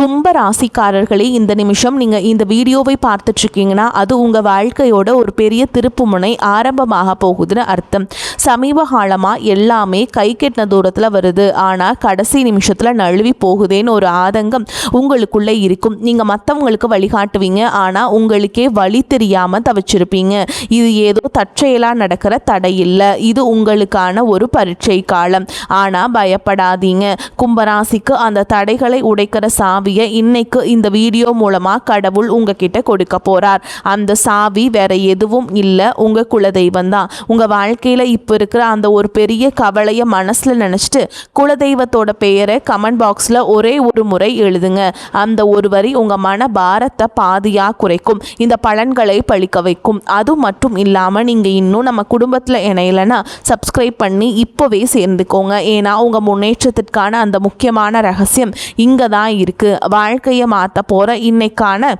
கும்ப ராசிக்காரர்களே, இந்த நிமிஷம் நீங்கள் இந்த வீடியோவை பார்த்துட்ருக்கீங்கன்னா அது உங்கள் வாழ்க்கையோட ஒரு பெரிய திருப்புமுனை ஆரம்பமாக போகுதுன்னு அர்த்தம். சமீப காலமாக எல்லாமே கை கெட்டின தூரத்தில் வருது, ஆனால் கடைசி நிமிஷத்தில் நழுவி போகுதேன்னு ஒரு ஆதங்கம் உங்களுக்குள்ளே இருக்கும். நீங்கள் மற்றவங்களுக்கு வழிகாட்டுவீங்க, ஆனால் உங்களுக்கே வழி தெரியாமல் தவிச்சிருப்பீங்க. இது ஏதோ தற்செயலாக நடக்கிற தடை இல்லை, இது உங்களுக்கான ஒரு பரீட்சை காலம். ஆனால் பயப்படாதீங்க, கும்பராசிக்கு அந்த தடைகளை உடைக்கிற சாவியை இன்னைக்கு இந்த வீடியோ மூலமாக கடவுள் உங்ககிட்ட கொடுக்க போகிறார். அந்த சாவி வேற எதுவும் இல்லை, உங்கள் குலதெய்வம் தான். உங்கள் வாழ்க்கையில் இப்போ இருக்கிற அந்த ஒரு பெரிய கவலையை மனசில் நினச்சிட்டு குலதெய்வத்தோட பெயரை கமெண்ட் பாக்ஸில் ஒரே ஒரு முறை எழுதுங்க. அந்த ஒரு வரி உங்கள் மன பாரத்தை பாதியாக குறைக்கும், இந்த பலன்களை பழிக்க வைக்கும். அது மட்டும் இல்லாமல் நீங்கள் இன்னும் நம்ம குடும்பத்தில் இணையலைன்னா சப்ஸ்கிரைப் பண்ணி இப்போவே சேர்ந்துக்கோங்க. ஏன்னா உங்கள் முன்னேற்றத்திற்கான அந்த முக்கியமான ரகசியம் இங்கே தான் இருக்குது. வாழ்க்கையை மாற்ற போகிற இன்னைக்கான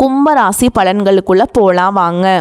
கும்பராசி பலன்களுக்குள்ளே போகலாம் வாங்க.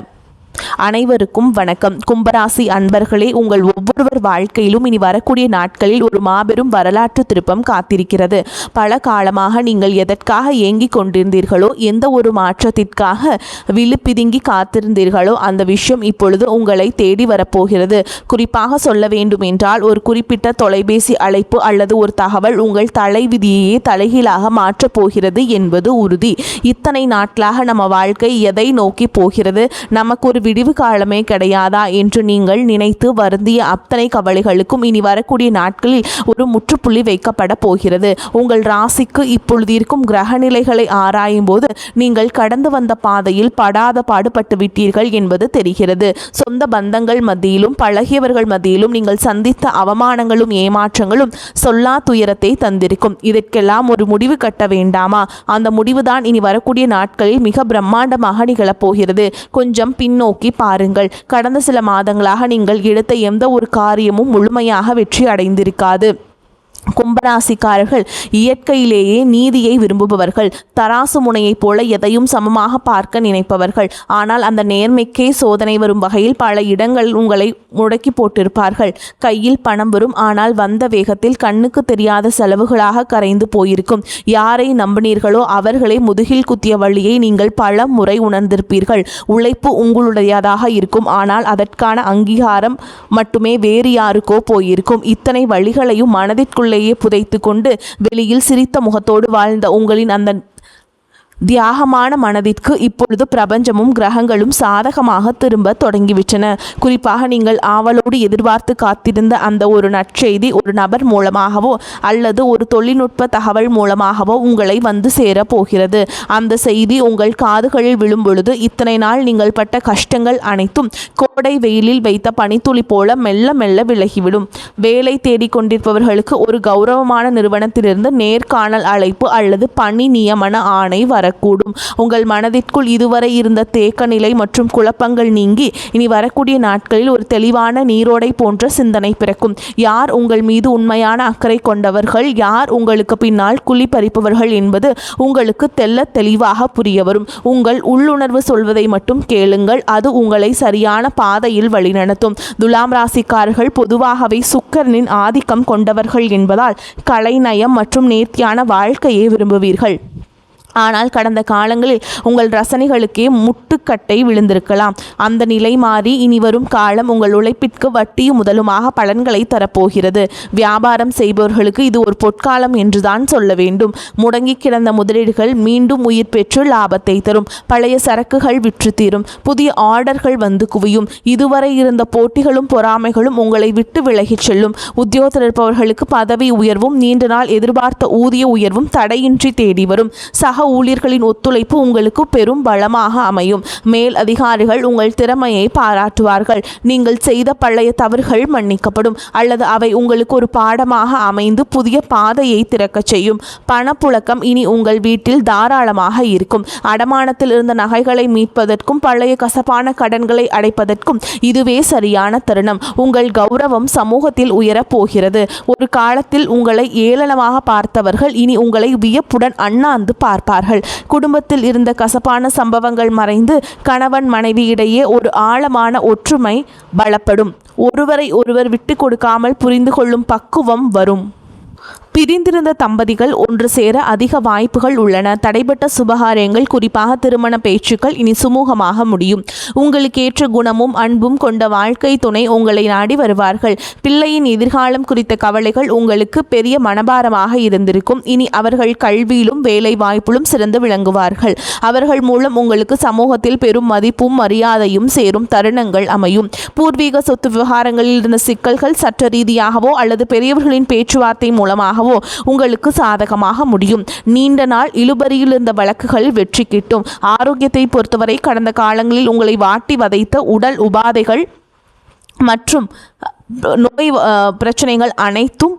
அனைவருக்கும் வணக்கம். கும்பராசி அன்பர்களே, உங்கள் ஒவ்வொருவர் வாழ்க்கையிலும் இனி வரக்கூடிய நாட்களில் ஒரு மாபெரும் வரலாற்று திருப்பம் காத்திருக்கிறது. பல காலமாக நீங்கள் எதற்காக ஏங்கிக் கொண்டிருந்தீர்களோ, எந்த ஒரு மாற்றத்திற்காக விழுப்பிதுங்கி காத்திருந்தீர்களோ, அந்த விஷயம் இப்பொழுது உங்களை தேடி வரப்போகிறது. குறிப்பாக சொல்ல வேண்டும் என்றால், ஒரு குறிப்பிட்ட தொலைபேசி அழைப்பு அல்லது ஒரு தகவல் உங்கள் தலைவிதியையே தலைகீழாக மாற்றப் போகிறது என்பது உறுதி. இத்தனை நாட்களாக நம்ம வாழ்க்கை எதை நோக்கி போகிறது, நமக்கு ஒரு விடிவு காலமே கிடையாதா என்று நீங்கள் நினைத்து வருந்திய அத்தனை கவலைகளுக்கும் இனி வரக்கூடிய நாட்களில் ஒரு முற்றுப்புள்ளி வைக்கப்பட போகிறது. உங்கள் ராசிக்கு இப்பொழுது இருக்கும் கிரக நிலைகளை ஆராயும் போது நீங்கள் கடந்து வந்த பாதையில் படாத பாடுபட்டு விட்டீர்கள் என்பது தெரிகிறது. சொந்த பந்தங்கள் மத்தியிலும் பழகியவர்கள் மத்தியிலும் நீங்கள் சந்தித்த அவமானங்களும் ஏமாற்றங்களும் சொல்லா துயரத்தை தந்திருக்கும். இதற்கெல்லாம் ஒரு முடிவு கட்ட வேண்டாமா? அந்த முடிவுதான் இனி வரக்கூடிய நாட்களில் மிக பிரம்மாண்டமாக நிகழப்போகிறது. கொஞ்சம் பின்னோக்கி பாருங்கள். கடந்த சில மாதங்களாக நீங்கள் எடுத்த எந்த ஒரு காரியமும் முழுமையாக வெற்றி அடைந்திருக்காது. கும்பராசிக்காரர்கள் இயற்கையிலேயே நீதியை விரும்புபவர்கள், தராசு முனையைப் போல எதையும் சமமாக பார்க்க நினைப்பவர்கள். ஆனால் அந்த நேர்மைக்கே சோதனை வரும் வகையில் பல இடங்களில் உங்களை முடக்கி போட்டிருப்பார்கள். கையில் பணம் வரும், ஆனால் வந்த வேகத்தில் கண்ணுக்கு தெரியாத செலவுகளாக கரைந்து போயிருக்கும். யாரை நம்பினீர்களோ அவர்களை முதுகில் குத்திய வழியை நீங்கள் பல முறை உணர்ந்திருப்பீர்கள். உழைப்பு உங்களுடையதாக இருக்கும், ஆனால் அதற்கான அங்கீகாரம் மட்டுமே வேறு யாருக்கோ போயிருக்கும். இத்தனை வழிகளையும் மனதிற்குள்ளே புதைத்து கொண்டு வெளியில் சிரித்த முகத்தோடு வாழ்ந்த உங்களின் அந்த தியாகமான மனதிற்கு இப்பொழுது பிரபஞ்சமும் கிரகங்களும் சாதகமாக திரும்ப தொடங்கிவிட்டன. குறிப்பாக நீங்கள் ஆவலோடு எதிர்பார்த்து காத்திருந்த அந்த ஒரு நற்செய்தி ஒரு நபர் மூலமாகவோ அல்லது ஒரு தொழில்நுட்ப தகவல் மூலமாகவோ உங்களை வந்து சேர போகிறது. அந்த செய்தி உங்கள் காதுகளில் விழும் பொழுது இத்தனை நாள் நீங்கள் பட்ட கஷ்டங்கள் அனைத்தும் கோடை வெயிலில் வைத்த பனித்துளி போல மெல்ல மெல்ல விலகிவிடும். வேலை தேடிக்கொண்டிருப்பவர்களுக்கு ஒரு கௌரவமான நிறுவனத்திலிருந்து நேர்காணல் அழைப்பு அல்லது பணி நியமன ஆணை வரக்கூடும். உங்கள் மனதிற்குள் இதுவரை இருந்த தேக்க நிலை மற்றும் குழப்பங்கள் நீங்கி இனி வரக்கூடிய நாட்களில் ஒரு தெளிவான நீரோடை போன்ற சிந்தனை பிறக்கும். யார் உங்கள் மீது உண்மையான அக்கறை கொண்டவர்கள், யார் உங்களுக்கு பின்னால் குழி பறிப்பவர்கள் என்பது உங்களுக்கு தெல்ல தெளிவாக புரிய வரும். உங்கள் உள்ளுணர்வு சொல்வதை மட்டும் கேளுங்கள், அது உங்களை சரியான பாதையில் வழிநடத்தும். துலாம் ராசிக்காரர்கள் பொதுவாகவே சுக்கிரனின் ஆதிக்கம் கொண்டவர்கள் என்பதால் கலைநயம் மற்றும் நேர்த்தியான வாழ்க்கையை விரும்புவீர்கள். ஆனால் கடந்த காலங்களில் உங்கள் ரசனைகளுக்கே முட்டுக்கட்டை விழுந்திருக்கலாம். அந்த நிலை மாறி இனி வரும் காலம் உங்கள் உழைப்பிற்கு வட்டியும் முதலுமாக பலன்களை தரப்போகிறது. வியாபாரம் செய்பவர்களுக்கு இது ஒரு பொற்காலம் என்றுதான் சொல்ல வேண்டும். முடங்கி கிடந்த முதலீடுகள் மீண்டும் உயிர் பெற்று லாபத்தை தரும். பழைய சரக்குகள் விற்று தீரும். புதிய ஆர்டர்கள் வந்து குவியும். இதுவரை இருந்த போட்டிகளும் பொறாமைகளும் உங்களை விட்டு விலகிச் செல்லும். உத்தியோகத்தில் இருப்பவர்களுக்கு பதவி உயர்வும் நீண்ட நாள் எதிர்பார்த்த ஊதிய உயர்வும் தடையின்றி தேடி வரும். சக ஊழியர்களின் ஒத்துழைப்பு உங்களுக்கு பெரும் பலமாக அமையும். மேல் அதிகாரிகள் உங்கள் திறமையை பாராட்டுவார்கள். நீங்கள் செய்த பழைய தவறுகள் மன்னிக்கப்படும் அல்லது அவை உங்களுக்கு ஒரு பாடமாக அமைந்து புதிய பாதையை திறக்கச் செய்யும். பணப்புழக்கம் இனி உங்கள் வீட்டில் தாராளமாக இருக்கும். அடமானத்தில் இருந்த நகைகளை மீட்பதற்கும் பழைய கசப்பான கடன்களை அடைப்பதற்கும் இதுவே சரியான தருணம். உங்கள் கௌரவம் சமூகத்தில் உயரப் போகிறது. ஒரு காலத்தில் உங்களை ஏளனமாக பார்த்தவர்கள் இனி உங்களை வியப்புடன் அண்ணாந்து பார்ப்பார்கள். குடும்பத்தில் இருந்த கசப்பான சம்பவங்கள் மறைந்து கணவன் மனைவி இடையே ஒரு ஆழமான ஒற்றுமை பலப்படும். ஒருவரை ஒருவர் விட்டு கொடுக்காமல் புரிந்து கொள்ளும் பக்குவம் வரும். பிரிந்திருந்த தம்பதிகள் ஒன்று சேர அதிக வாய்ப்புகள் உள்ளன. தடைபட்ட சுபகாரியங்கள், குறிப்பாக திருமண பேச்சுக்கள் இனி சுமூகமாக முடியும். உங்களுக்கு ஏற்ற குணமும் அன்பும் கொண்ட வாழ்க்கை துணை உங்களை நாடி வருவார்கள். பிள்ளையின் எதிர்காலம் குறித்த கவலைகள் உங்களுக்கு பெரிய மனபாரமாக இருந்திருக்கும். இனி அவர்கள் கல்வியிலும் வேலை வாய்ப்பிலும் சிறந்து விளங்குவார்கள். அவர்கள் மூலம் உங்களுக்கு சமூகத்தில் பெரும் மதிப்பும் மரியாதையும் சேரும் தருணங்கள் அமையும். பூர்வீக சொத்து விவகாரங்களில் இருந்த சிக்கல்கள் சட்ட ரீதியாகவோ அல்லது பெரியவர்களின் பேச்சுவார்த்தை மூலமாகவோ உங்களுக்கு சாதகமாக முடியும். நீண்ட நாள் இழுபறியில் இருந்த வழக்குகள் வெற்றி கிட்டும். ஆரோக்கியத்தை பொறுத்தவரை கடந்த காலங்களில் உங்களை வாட்டி வதைத்த உடல் உபாதைகள் மற்றும் நோய் பிரச்சனைகள் அனைத்தும்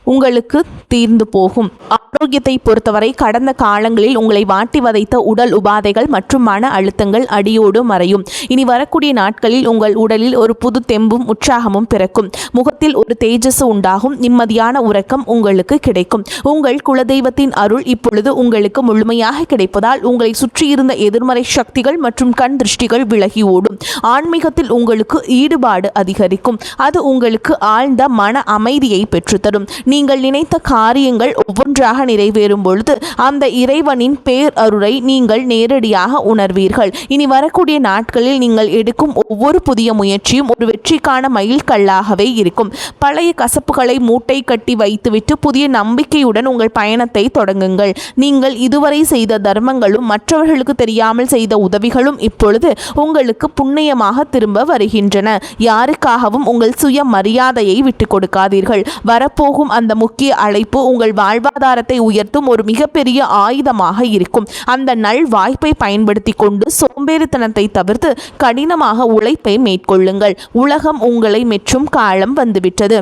உங்களுக்கு தீர்ந்து போகும். ஆரோக்கியத்தை பொறுத்தவரை கடந்த காலங்களில் உங்களை வாட்டி வதைத்த உடல் உபாதைகள் மற்றும் மன அழுத்தங்கள் அடியோடு மறையும். இனி வரக்கூடிய நாட்களில் உங்கள் உடலில் ஒரு புது தெம்பும் உற்சாகமும் பிறக்கும். முகத்தில் ஒரு தேஜஸ் உண்டாகும். நிம்மதியான உறக்கம் உங்களுக்கு கிடைக்கும். உங்கள் குலதெய்வத்தின் அருள் இப்பொழுது உங்களுக்கு முழுமையாக கிடைப்பதால் உங்களை சுற்றியிருந்த எதிர்மறை சக்திகள் மற்றும் கண் திருஷ்டிகள் விலகி ஓடும். ஆன்மீகத்தில் உங்களுக்கு ஈடுபாடு அதிகரிக்கும். அது உங்களுக்கு ஆழ்ந்த மன அமைதியை பெற்றுத்தரும். நீங்கள் நினைத்த காரியங்கள் ஒவ்வொன்றாக நிறைவேறும் பொழுது அந்த இறைவனின் பேர் அருளை நீங்கள் நேரடியாக உணர்வீர்கள். இனி வரக்கூடிய நாட்களில் நீங்கள் எடுக்கும் ஒவ்வொரு புதிய முயற்சியும் ஒரு வெற்றிக்கான மைல்கல்லாகவே இருக்கும். பழைய கசப்புகளை மூட்டை கட்டி வைத்துவிட்டு புதிய நம்பிக்கையுடன் உங்கள் பயணத்தை தொடங்குங்கள். நீங்கள் இதுவரை செய்த தர்மங்களும் மற்றவர்களுக்கு தெரியாமல் செய்த உதவிகளும் இப்பொழுது உங்களுக்கு புண்ணியமாக திரும்ப வருகின்றன. யாருக்காகவும் உங்கள் சுய மரியாதையை விட்டுக் கொடுக்காதீர்கள். வரப்போகும் அந்த முக்கிய அழைப்பு உங்கள் வாழ்வாதாரத்தை உயர்த்தும் ஒரு மிகப்பெரிய ஆயுதமாக இருக்கும். அந்த நல் வாய்ப்பை பயன்படுத்தி கொண்டு சோம்பேறித்தனத்தை தவிர்த்து கடினமாக உழைப்பை மேற்கொள்ளுங்கள். உலகம் உங்களை மெச்சும் காலம் வந்துவிட்டது.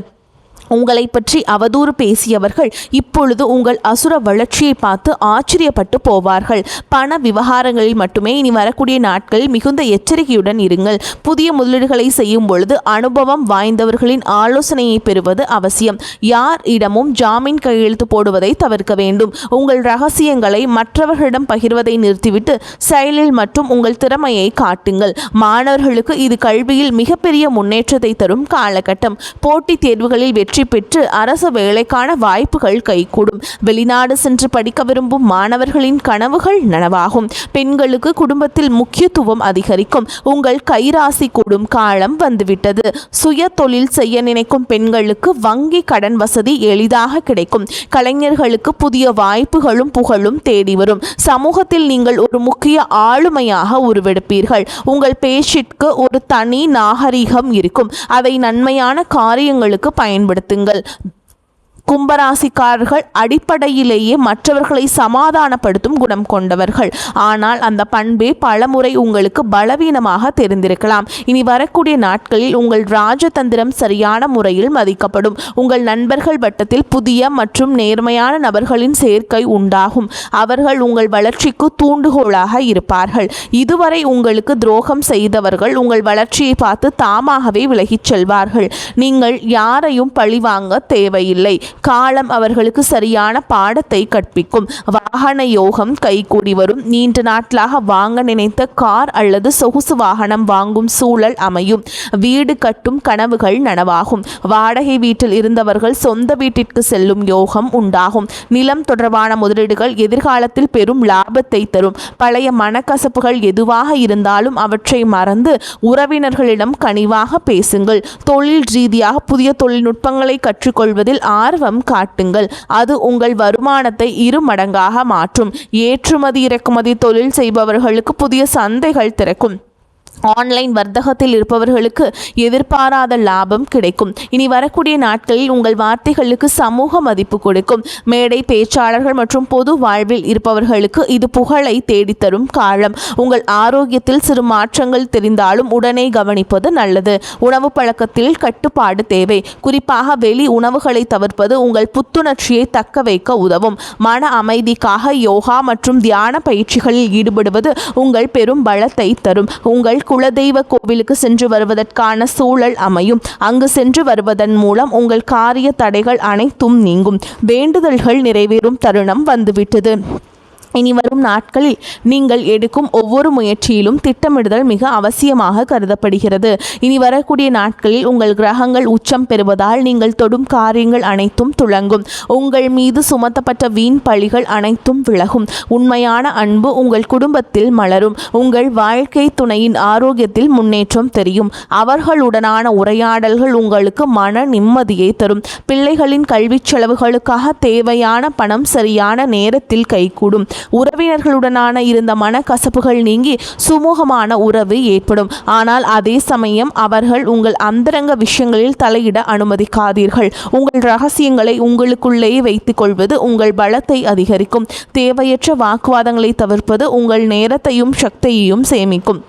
உங்களை பற்றி அவதூறு பேசியவர்கள் இப்பொழுது உங்கள் அசுர வளர்ச்சியை பார்த்து ஆச்சரியப்பட்டு போவார்கள். பண விவகாரங்களில் மட்டுமே இனி வரக்கூடிய நாட்களில் மிகுந்த எச்சரிக்கையுடன் இருங்கள். புதிய முதலீடுகளை செய்யும் பொழுது அனுபவம் வாய்ந்தவர்களின் ஆலோசனையை பெறுவது அவசியம். யார் இடமும் ஜாமீன் கையெழுத்து போடுவதை தவிர்க்க வேண்டும். உங்கள் ரகசியங்களை மற்றவர்களிடம் பகிர்வதை நிறுத்திவிட்டு செயலில் மற்றும் உங்கள் திறமையை காட்டுங்கள். மாணவர்களுக்கு இது கல்வியில் மிகப்பெரிய முன்னேற்றத்தை தரும் காலகட்டம். போட்டித் தேர்வுகளில் வெற்றி பெற்று அரசு வேலைக்கான வாய்ப்புகள் கைகூடும். வெளிநாடு சென்று படிக்க விரும்பும் மாணவர்களின் கனவுகள் நனவாகும். பெண்களுக்கு குடும்பத்தில் முக்கியத்துவம் அதிகரிக்கும். உங்கள் கைராசி கூடும் காலம் வந்துவிட்டது. சுய தொழில் செய்ய நினைக்கும் பெண்களுக்கு வங்கி கடன் வசதி எளிதாக கிடைக்கும். கலைஞர்களுக்கு புதிய வாய்ப்புகளும் புகழும் தேடி வரும். சமூகத்தில் நீங்கள் ஒரு முக்கிய ஆளுமையாக உருவெடுப்பீர்கள். உங்கள் பேச்சிற்கு ஒரு தனி நாகரிகம் இருக்கும். அதை நன்மையான காரியங்களுக்கு பயன்படுத்த கும்பராசிக்காரர்கள் அடிப்படையிலேயே மற்றவர்களை சமாதானப்படுத்தும் குணம் கொண்டவர்கள். ஆனால் அந்த பண்பே பலமுறை உங்களுக்கு பலவீனமாக தெரிந்திருக்கலாம். இனி வரக்கூடிய நாட்களில் உங்கள் ராஜதந்திரம் சரியான முறையில் மதிக்கப்படும். உங்கள் நண்பர்கள் வட்டத்தில் புதிய மற்றும் நேர்மையான நபர்களின் சேர்க்கை உண்டாகும். அவர்கள் உங்கள் வளர்ச்சிக்கு தூண்டுகோலாக இருப்பார்கள். இதுவரை உங்களுக்கு துரோகம் செய்தவர்கள் உங்கள் வளர்ச்சியை பார்த்து தாமாகவே விலகிச் செல்வார்கள். நீங்கள் யாரையும் பழிவாங்க தேவையில்லை. காலம் அவர்களுக்கு சரியான பாடத்தை கற்பிக்கும். வாகன யோகம் கைகூடி வரும். நீண்ட நாட்களாக வாங்க நினைத்த கார் அல்லது சொகுசு வாகனம் வாங்கும் சூழல் அமையும். வீடு கட்டும் கனவுகள் நனவாகும். வாடகை வீட்டில் இருந்தவர்கள் சொந்த வீட்டிற்கு செல்லும் யோகம் உண்டாகும். நிலம் தொடர்பான முதலீடுகள் எதிர்காலத்தில் பெரும் லாபத்தை தரும். பழைய மனக்கசப்புகள் எதுவாக இருந்தாலும் அவற்றை மறந்து உறவினர்களிடம் கனிவாக பேசுங்கள். தொழில் ரீதியாக புதிய தொழில்நுட்பங்களை கற்றுக்கொள்வதில் ஆர்வம் காட்டுங்கள். அது உங்கள் வருமானத்தை 2 மடங்காக மாற்றும். ஏற்றுமதி இறக்குமதி தொழில் செய்பவர்களுக்கு புதிய சந்தைகள் திறக்கும். ஆன்லைன் வர்த்தகத்தில் இருப்பவர்களுக்கு எதிர்பாராத லாபம் கிடைக்கும். இனி வரக்கூடிய நாட்களில் உங்கள் வார்த்தைகளுக்கு சமூக மதிப்பு கொடுக்கும். மேடை பேச்சாளர்கள் மற்றும் பொது வாழ்வில் இருப்பவர்களுக்கு இது புகழை தேடித்தரும் காலம். உங்கள் ஆரோக்கியத்தில் சிறு மாற்றங்கள் தெரிந்தாலும் உடனே கவனிப்பது நல்லது. உணவு பழக்கத்தில் கட்டுப்பாடு தேவை. குறிப்பாக வெளி உணவுகளை தவிர்ப்பது உங்கள் புத்துணர்ச்சியை தக்க வைக்க உதவும். மன அமைதிக்காக யோகா மற்றும் தியான பயிற்சிகளில் ஈடுபடுவது உங்கள் பெரும் பலத்தை தரும். உங்கள் குலதெய்வ கோவிலுக்கு சென்று வருவதற்கான சூழல் அமையும். அங்கு சென்று வருவதன் மூலம் உங்கள் காரிய தடைகள் அனைத்தும் நீங்கும். வேண்டுதல்கள் நிறைவேறும் தருணம் வந்துவிட்டது. இனி வரும் நாட்களில் நீங்கள் எடுக்கும் ஒவ்வொரு முயற்சியிலும் திட்டமிடுதல் மிக அவசியமாக கருதப்படுகிறது. இனி வரக்கூடிய நாட்களில் உங்கள் கிரகங்கள் உச்சம் பெறுவதால் நீங்கள் தொடும் காரியங்கள் அனைத்தும் துளங்கும். உங்கள் மீது சுமத்தப்பட்ட வீண் பழிகள் அனைத்தும் விலகும். உண்மையான அன்பு உங்கள் குடும்பத்தில் மலரும். உங்கள் வாழ்க்கை துணையின் ஆரோக்கியத்தில் முன்னேற்றம் தெரியும். அவர்களுடனான உரையாடல்கள் உங்களுக்கு மன நிம்மதியை தரும். பிள்ளைகளின் கல்வி செலவுகளுக்காக தேவையான பணம் சரியான நேரத்தில் கைகூடும். உறவினர்களுடனான இருந்த மனக்கசப்புகள் நீங்கி சுமூகமான உறவு ஏற்படும். ஆனால் அதே சமயம் அவர்கள் உங்கள் அந்தரங்க விஷயங்களில் தலையிட அனுமதிக்காதீர்கள். உங்கள் ரகசியங்களை உங்களுக்குள்ளேயே வைத்துக் கொள்வது உங்கள் பலத்தை அதிகரிக்கும். தேவையற்ற வாக்குவாதங்களை தவிர்ப்பது உங்கள் நேரத்தையும் சக்தியையும் சேமிக்கும்.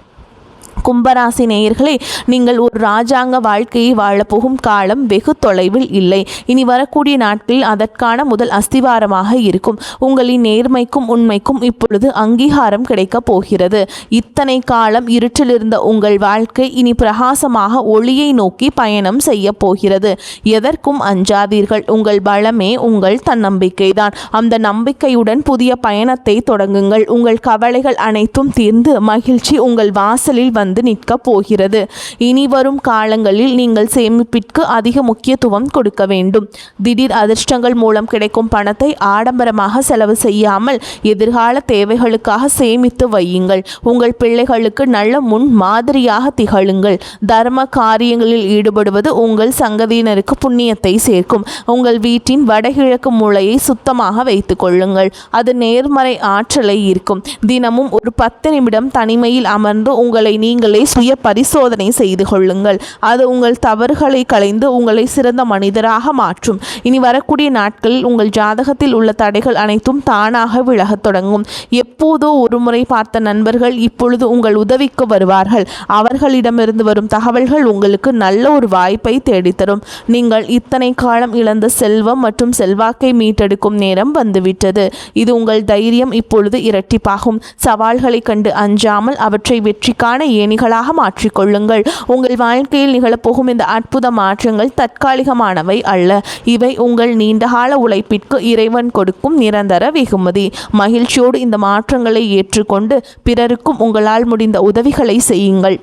கும்பராசி நேயர்களே, நீங்கள் ஒரு ராஜாங்க வாழ்க்கையை வாழப்போகும் காலம் வெகு தொலைவில் இல்லை. இனி வரக்கூடிய நாட்களில் அதற்கான முதல் அஸ்திவாரமாக இருக்கும். உங்களின் நேர்மைக்கும் உண்மைக்கும் இப்பொழுது அங்கீகாரம் கிடைக்கப் போகிறது. இத்தனை காலம் இருட்டில் இருந்த உங்கள் வாழ்க்கை இனி பிரகாசமாக ஒளியை நோக்கி பயணம் செய்ய போகிறது. எதற்கும் அஞ்சாதீர்கள். உங்கள் பலமே உங்கள் தன்னம்பிக்கைதான். அந்த நம்பிக்கையுடன் புதிய பயணத்தை தொடங்குங்கள். உங்கள் கவலைகள் அனைத்தும் தீர்ந்து மகிழ்ச்சி உங்கள் வாசலில் வந்து நிற்க போகிறது. இனி வரும் காலங்களில் நீங்கள் சேமிப்பிற்கு அதிக முக்கியத்துவம் கொடுக்க வேண்டும். திடீர் அதிர்ஷ்டங்கள் மூலம் கிடைக்கும் பணத்தை ஆடம்பரமாக செலவு செய்யாமல் எதிர்கால தேவைகளுக்காக சேமித்து வையுங்கள். உங்கள் பிள்ளைகளுக்கு நல்ல முன் மாதிரியாக திகழுங்கள். தர்ம காரியங்களில் ஈடுபடுவது உங்கள் சங்கதியினருக்கு புண்ணியத்தை சேர்க்கும். உங்கள் வீட்டின் வடகிழக்கு மூலையை சுத்தமாக வைத்துக் கொள்ளுங்கள். அது நேர்மறை ஆற்றலை ஈர்க்கும். தினமும் ஒரு 10 நிமிடம் தனிமையில் அமர்ந்து உங்களை நீங்களே சுய பரிசோதனை செய்து கொள்ளுங்கள். அது உங்கள் தவறுகளை களைந்து உங்களை சிறந்த மனிதராக மாற்றும். இனி வரக்கூடிய நாட்களில் உங்கள் ஜாதகத்தில் உள்ள தடைகள் அனைத்தும் தானாக விலகத் தொடங்கும். எப்போதோ ஒரு முறை பார்த்த நண்பர்கள் இப்பொழுது உங்கள் உதவிக்கு வருவார்கள். அவர்களிடமிருந்து வரும் தகவல்கள் உங்களுக்கு நல்ல ஒரு வாய்ப்பை தேடித்தரும். நீங்கள் இத்தனை காலம் இழந்த செல்வம் மற்றும் செல்வாக்கை மீட்டெடுக்கும் நேரம் வந்துவிட்டது. இது உங்கள் தைரியம் இப்பொழுது இரட்டிப்பாகும். சவால்களை கண்டு அஞ்சாமல் அவற்றை வெற்றிக்கான ஏணிகளாக மாற்றிக்கொள்ளுங்கள். உங்கள் வாழ்க்கையில் நிகழப்போகும் இந்த அற்புத மாற்றங்கள் தற்காலிகமானவை அல்ல. இவை உங்கள் நீண்டகால உழைப்பிற்கு இறைவன் கொடுக்கும் நிரந்தர வெகுமதி. மகிழ்ச்சியோடு இந்த மாற்றங்களை ஏற்றுக்கொண்டு பிறருக்கும் உங்களால் முடிந்த உதவிகளை செய்யுங்கள்.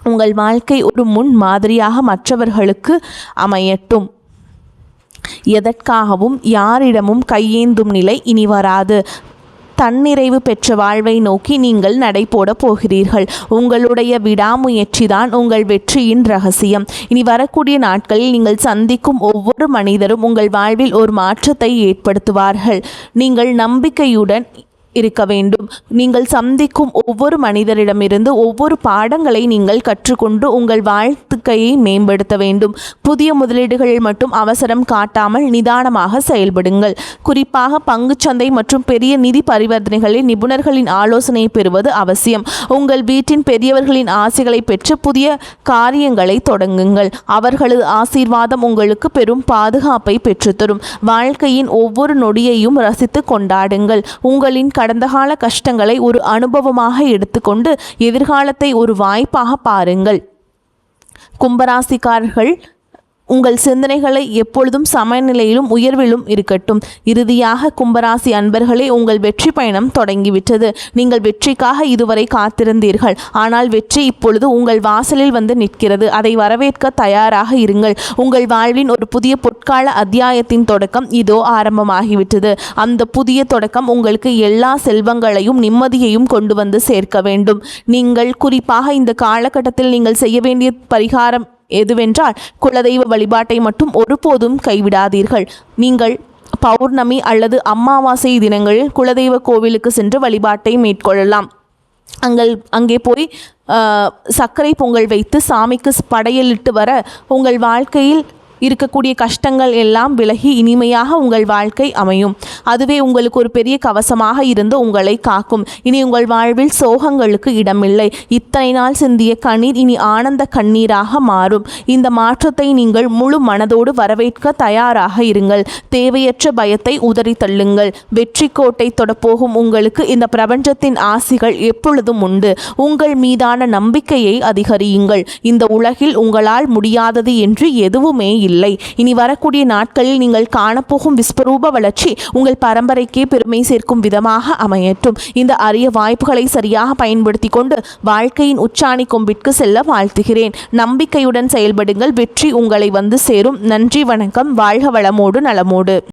உங்கள் வாழ்க்கை ஒரு முன் மாதிரியாக மற்றவர்களுக்கு அமையட்டும். எதற்காகவும் யாரிடமும் கையேந்தும் நிலை இனி வராது. தன்னிறைவு பெற்ற வாழ்வை நோக்கி நீங்கள் நடைபோட போகிறீர்கள். உங்களுடைய விடாமுயற்சிதான் உங்கள் வெற்றியின் ரகசியம். இனி வரக்கூடிய நாட்களில் நீங்கள் சந்திக்கும் ஒவ்வொரு மனிதரும் உங்கள் வாழ்வில் ஒரு மாற்றத்தை ஏற்படுத்துவார்கள். நீங்கள் நம்பிக்கையுடன் இருக்க வேண்டும். நீங்கள் சந்திக்கும் ஒவ்வொரு மனிதரிடமிருந்து ஒவ்வொரு பாடங்களை நீங்கள் கற்றுக்கொண்டு உங்கள் வாழ்க்கையை மேம்படுத்த வேண்டும். புதிய முதலீடுகளில் மட்டும் அவசரம் காட்டாமல் நிதானமாக செயல்படுங்கள். குறிப்பாக பங்குச்சந்தை மற்றும் பெரிய நிதி பரிவர்த்தனைகளில் நிபுணர்களின் ஆலோசனை பெறுவது அவசியம். உங்கள் வீட்டின் பெரியவர்களின் ஆசைகளை பெற்று புதிய காரியங்களை தொடங்குங்கள். அவர்களது ஆசீர்வாதம் உங்களுக்கு பெரும் பாதுகாப்பை பெற்றுத்தரும். வாழ்க்கையின் ஒவ்வொரு நொடியையும் ரசித்து கொண்டாடுங்கள். உங்களின் கடந்த கால கஷ்டங்களை ஒரு அனுபவமாக எடுத்துக்கொண்டு எதிர்காலத்தை ஒரு வாய்ப்பாக பாருங்கள். கும்பராசிக்காரர்கள், உங்கள் சிந்தனைகளை எப்பொழுதும் சமநிலையிலும் உயர்விலும் இருக்கட்டும். இறுதியாக கும்பராசி அன்பர்களே, உங்கள் வெற்றி பயணம் தொடங்கிவிட்டது. நீங்கள் வெற்றிக்காக இதுவரை காத்திருந்தீர்கள். ஆனால் வெற்றி இப்பொழுது உங்கள் வாசலில் வந்து நிற்கிறது. அதை வரவேற்க தயாராக இருங்கள். உங்கள் வாழ்வின் ஒரு புதிய பொற்கால அத்தியாயத்தின் தொடக்கம் இதோ ஆரம்பமாகிவிட்டது. அந்த புதிய தொடக்கம் உங்களுக்கு எல்லா செல்வங்களையும் நிம்மதியையும் கொண்டு வந்து சேர்க்க வேண்டும். நீங்கள் குறிப்பாக இந்த காலகட்டத்தில் நீங்கள் செய்ய வேண்டிய பரிகாரம் எதுவென்றால், குலதெய்வ வழிபாட்டை மட்டும் ஒருபோதும் கைவிடாதீர்கள். நீங்கள் பௌர்ணமி அல்லது அமாவாசை தினங்களில் குலதெய்வ கோவிலுக்கு சென்று வழிபாட்டை மேற்கொள்ளலாம். அங்கே போய் சர்க்கரை பொங்கல் வைத்து சாமிக்கு படையலிட்டு வர உங்கள் வாழ்க்கையில் இருக்கக்கூடிய கஷ்டங்கள் எல்லாம் விலகி இனிமையாக உங்கள் வாழ்க்கை அமையும். அதுவே உங்களுக்கு ஒரு பெரிய கவசமாக இருந்து உங்களை காக்கும். இனி உங்கள் வாழ்வில் சோகங்களுக்கு இடமில்லை. இத்தனை நாள் சிந்திய கண்ணீர் இனி ஆனந்த கண்ணீராக மாறும். இந்த மாற்றத்தை நீங்கள் முழு மனதோடு வரவேற்க தயாராக இருங்கள். தேவையற்ற பயத்தை உதறி தள்ளுங்கள். வெற்றி கோட்டை தொடப்போகும் உங்களுக்கு இந்த பிரபஞ்சத்தின் ஆசிகள் எப்பொழுதும் உண்டு. உங்கள் மீதான நம்பிக்கையை அதிகரியுங்கள். இந்த உலகில் உங்களால் முடியாதது என்று எதுவுமே இல்லை. இனி வரக்கூடிய நாட்களில் நீங்கள் காணப்போகும் விஸ்வரூப வளர்ச்சி உங்கள் பரம்பரைக்கே பெருமை சேர்க்கும் விதமாக அமையட்டும். இந்த அரிய வாய்ப்புகளை சரியாக பயன்படுத்தி கொண்டு வாழ்க்கையின் உச்சாணி கொம்பிற்கு செல்ல வாழ்த்துகிறேன். நம்பிக்கையுடன் செயல்படுங்கள். வெற்றி உங்களை வந்து சேரும். நன்றி, வணக்கம். வாழ்க வளமோடு நலமோடு.